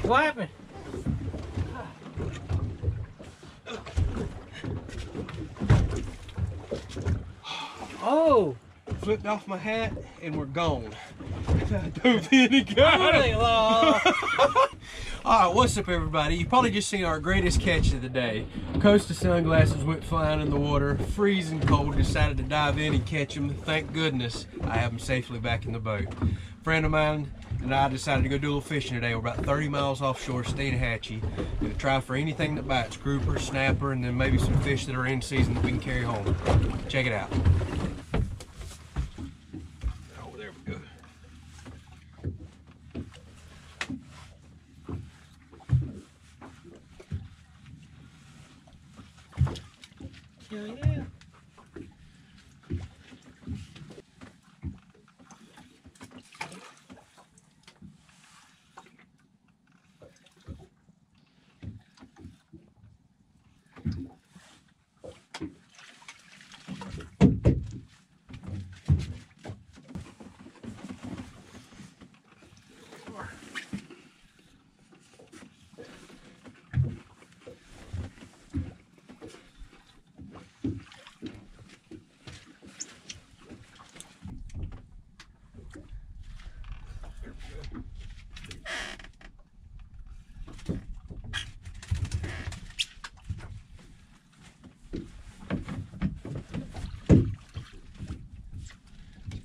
What happened? Oh! Flipped off my hat and we're gone. I dove in and got it. Alright, what's up everybody? You've probably just seen our greatest catch of the day. Costa sunglasses went flying in the water, freezing cold, decided to dive in and catch them. Thank goodness I have them safely back in the boat. A friend of mine and I decided to go do a little fishing today. We're about 30 miles offshore, Steinhatchee. Gonna try for anything that bites, grouper, snapper, and then maybe some fish that are in season that we can carry home. Check it out. Oh, there we go. Yeah.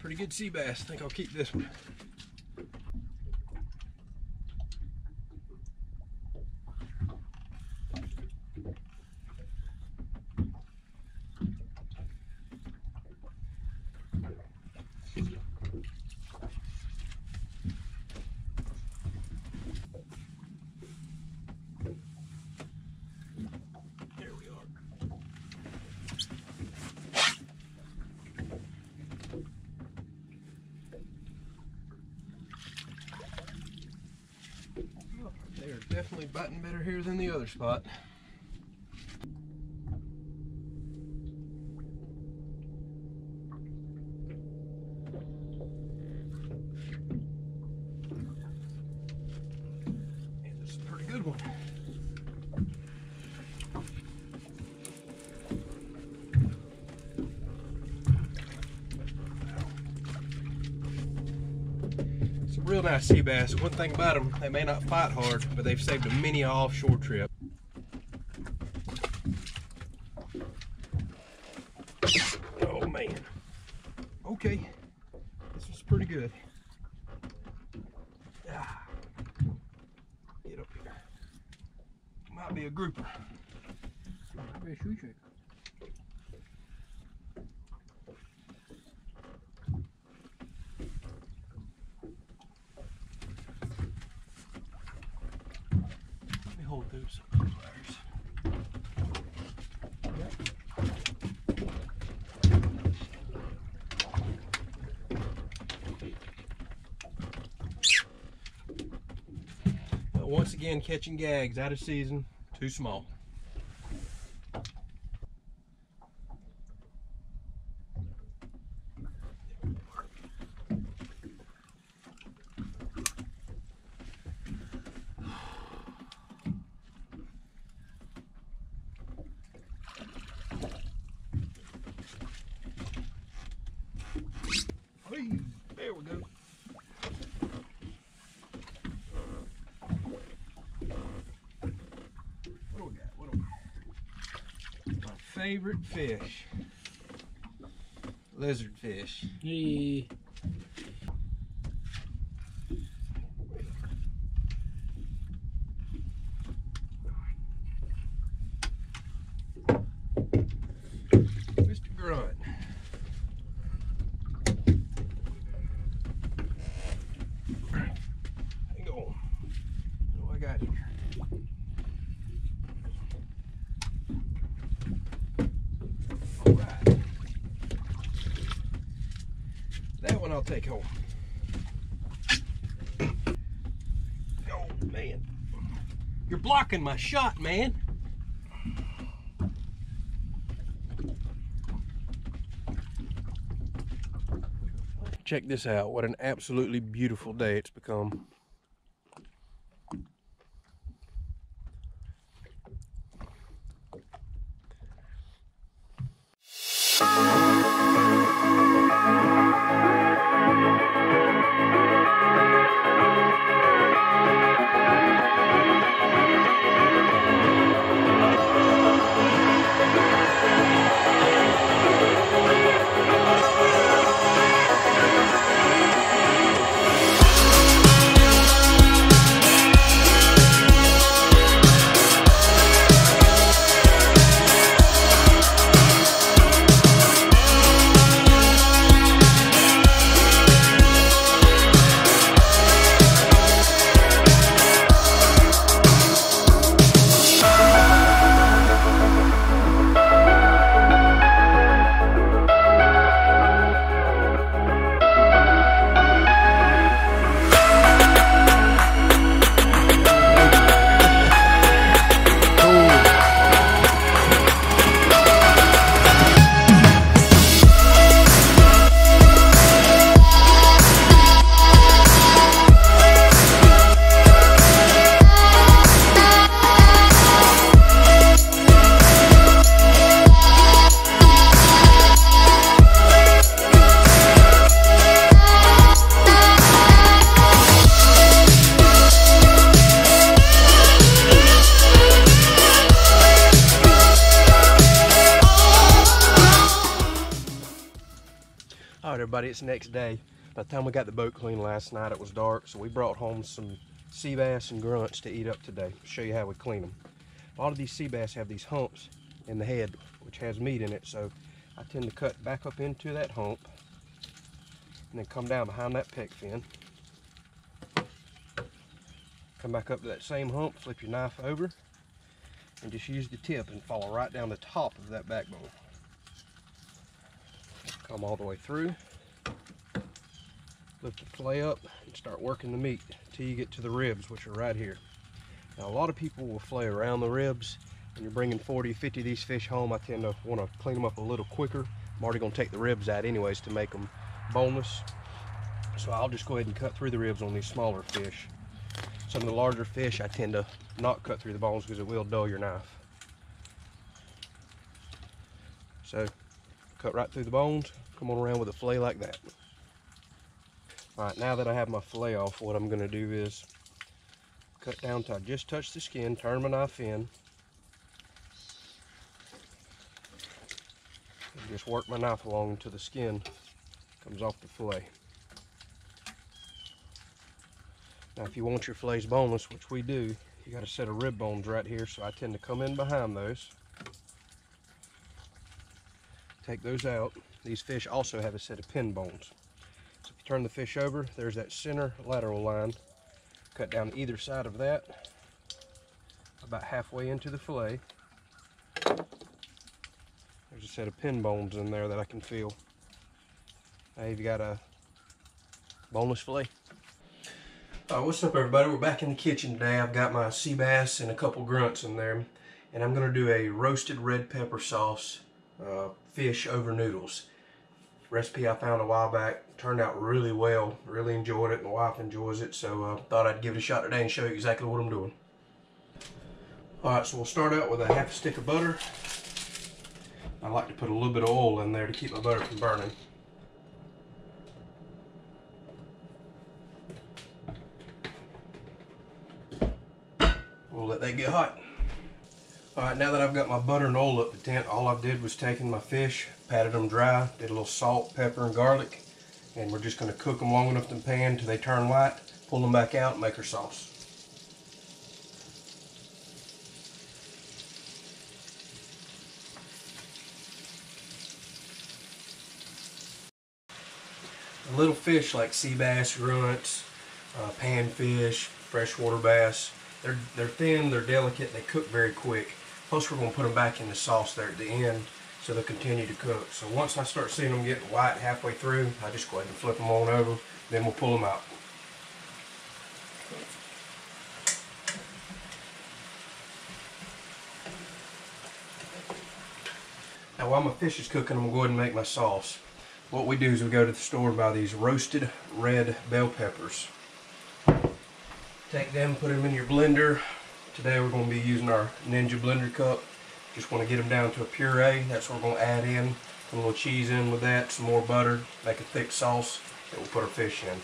Pretty good sea bass. I think I'll keep this one. There we are. They are definitely biting better here than the other spot. And this is a pretty good one. Real nice sea bass. One thing about them, they may not fight hard, but they've saved a many offshore trip. Oh man. Okay, this was pretty good. Ah. Get up here. Might be a grouper. Might be a shoe trick. Hold those pliers. Once again, catching gags out of season, too small. There we go. What do we got? What do we got? favorite fish. Lizard fish. Yeah. Mr. Grunt. Hang on. What do I got here? All right. That one I'll take home. Oh, man. You're blocking my shot, man. Check this out. What an absolutely beautiful day it's become. Alright everybody, it's the next day. By the time we got the boat cleaned last night, it was dark, so we brought home some sea bass and grunts to eat up today. I'll show you how we clean them. A lot of these sea bass have these humps in the head, which has meat in it, so I tend to cut back up into that hump and then come down behind that pec fin. Come back up to that same hump, flip your knife over, and just use the tip and follow right down the top of that backbone. Come all the way through, lift the fillet up, and start working the meat until you get to the ribs, which are right here. Now, a lot of people will fillet around the ribs. When you're bringing 40 or 50 of these fish home, I tend to want to clean them up a little quicker. I'm already going to take the ribs out anyways to make them boneless. So I'll just go ahead and cut through the ribs on these smaller fish. Some of the larger fish, I tend to not cut through the bones because it will dull your knife. So, cut right through the bones, come on around with a fillet like that. Alright, now that I have my fillet off, what I'm going to do is cut down till I just touch the skin, turn my knife in, and just work my knife along until the skin comes off the fillet. Now if you want your fillets boneless, which we do, you got a set of rib bones right here, so I tend to come in behind those. Take those out. These fish also have a set of pin bones. So if you turn the fish over, there's that center lateral line. Cut down either side of that, about halfway into the fillet. There's a set of pin bones in there that I can feel. Now you've got a boneless fillet. What's up everybody? We're back in the kitchen today. I've got my sea bass and a couple grunts in there. And I'm going to do a roasted red pepper sauce fish over noodles. Recipe I found a while back. Turned out really well. Really enjoyed it. My wife enjoys it. So thought I'd give it a shot today and show you exactly what I'm doing. Alright, so we'll start out with a half a stick of butter. I like to put a little bit of oil in there to keep my butter from burning. We'll let that get hot. Alright, now that I've got my butter and oil up the tent, all I did was taking my fish, patted them dry, did a little salt, pepper, and garlic, and we're just going to cook them long enough in the pan till they turn white, pull them back out, and make our sauce. Little fish like sea bass, grunts, panfish, freshwater bass, they're thin, they're delicate, they cook very quick. Plus we're going to put them back in the sauce there at the end so they'll continue to cook. So once I start seeing them getting white halfway through, I just go ahead and flip them on over, then we'll pull them out. Now while my fish is cooking, I'm going to go ahead and make my sauce. What we do is we go to the store and buy these roasted red bell peppers. Take them, put them in your blender. Today we're going to be using our Ninja blender cup. Just want to get them down to a puree. That's what we're going to add in. Put a little cheese in with that, some more butter, make a thick sauce, and we'll put our fish in.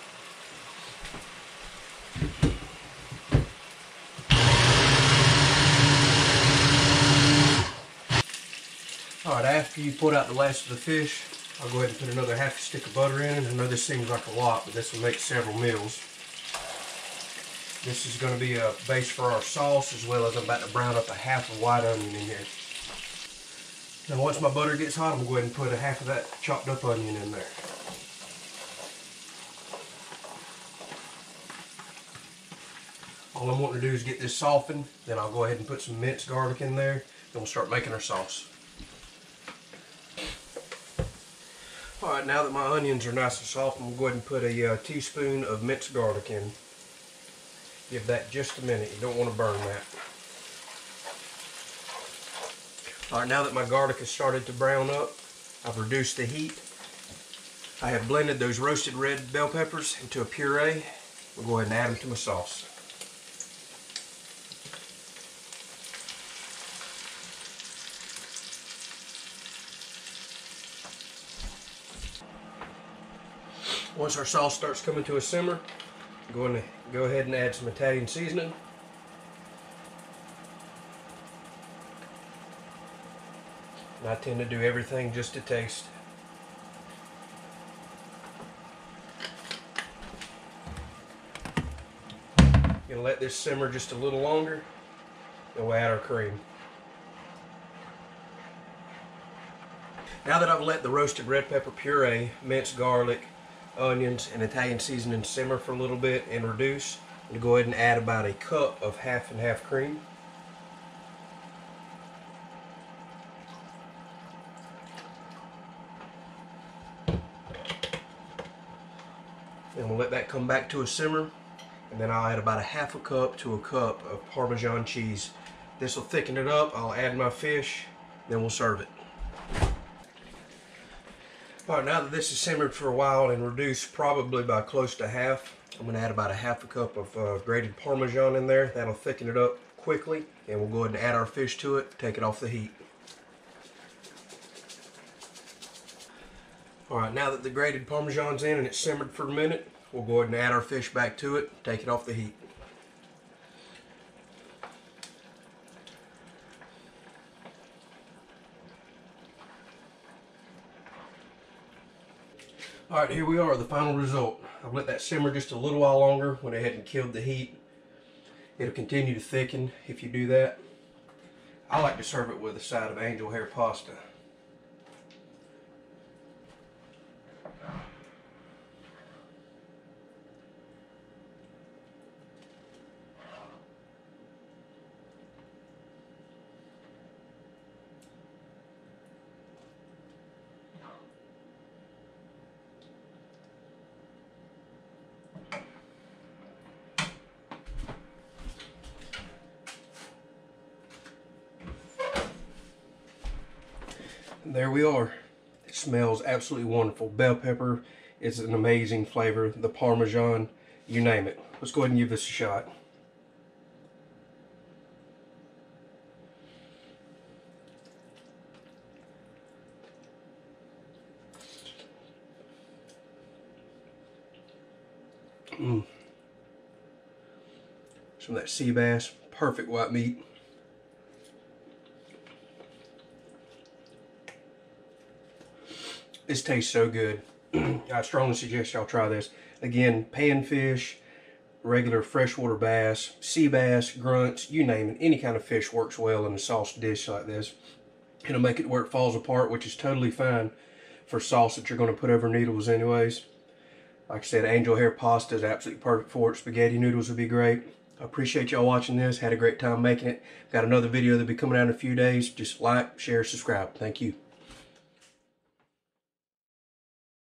Alright, after you put out the last of the fish, I'll go ahead and put another half a stick of butter in. I know this seems like a lot, but this will make several meals. This is going to be a base for our sauce, as well as I'm about to brown up a half a white onion in here. Now once my butter gets hot, I'm going to go ahead and put a half of that chopped up onion in there. All I'm wanting to do is get this softened, then I'll go ahead and put some minced garlic in there, then we'll start making our sauce. Alright, now that my onions are nice and soft, I'm going to go ahead and put a teaspoon of minced garlic in. Give that just a minute, you don't want to burn that. Alright, now that my garlic has started to brown up, I've reduced the heat. I have blended those roasted red bell peppers into a puree. We'll go ahead and add them to my sauce. Once our sauce starts coming to a simmer, I'm going to go ahead and add some Italian seasoning. And I tend to do everything just to taste. Gonna let this simmer just a little longer, then we'll add our cream. Now that I've let the roasted red pepper puree, minced garlic, onions, and Italian seasoning simmer for a little bit and reduce, I'm going to go ahead and add about a cup of half and half cream. And we'll let that come back to a simmer, and then I'll add about a half a cup to a cup of Parmesan cheese. This will thicken it up. I'll add my fish, then we'll serve it. Alright, now that this is simmered for a while and reduced probably by close to half, I'm going to add about a half a cup of grated Parmesan in there. That'll thicken it up quickly, and we'll go ahead and add our fish to it, take it off the heat. Alright, now that the grated Parmesan's in and it's simmered for a minute, we'll go ahead and add our fish back to it, take it off the heat. Alright, here we are, the final result. I've let that simmer just a little while longer, went ahead and killed the heat. It'll continue to thicken if you do that. I like to serve it with a side of angel hair pasta. There we are. It smells absolutely wonderful. Bell pepper is an amazing flavor. The Parmesan, you name it. Let's go ahead and give this a shot. Some of that sea bass, perfect white meat. This tastes so good. I strongly suggest y'all try this. Again, panfish, regular freshwater bass, sea bass, grunts, you name it. Any kind of fish works well in a sauce dish like this. It'll make it where it falls apart, which is totally fine for sauce that you're going to put over noodles anyways. Like I said, angel hair pasta is absolutely perfect for it. Spaghetti noodles would be great. I appreciate y'all watching this. Had a great time making it. Got another video that'll be coming out in a few days. Just like, share, subscribe. Thank you.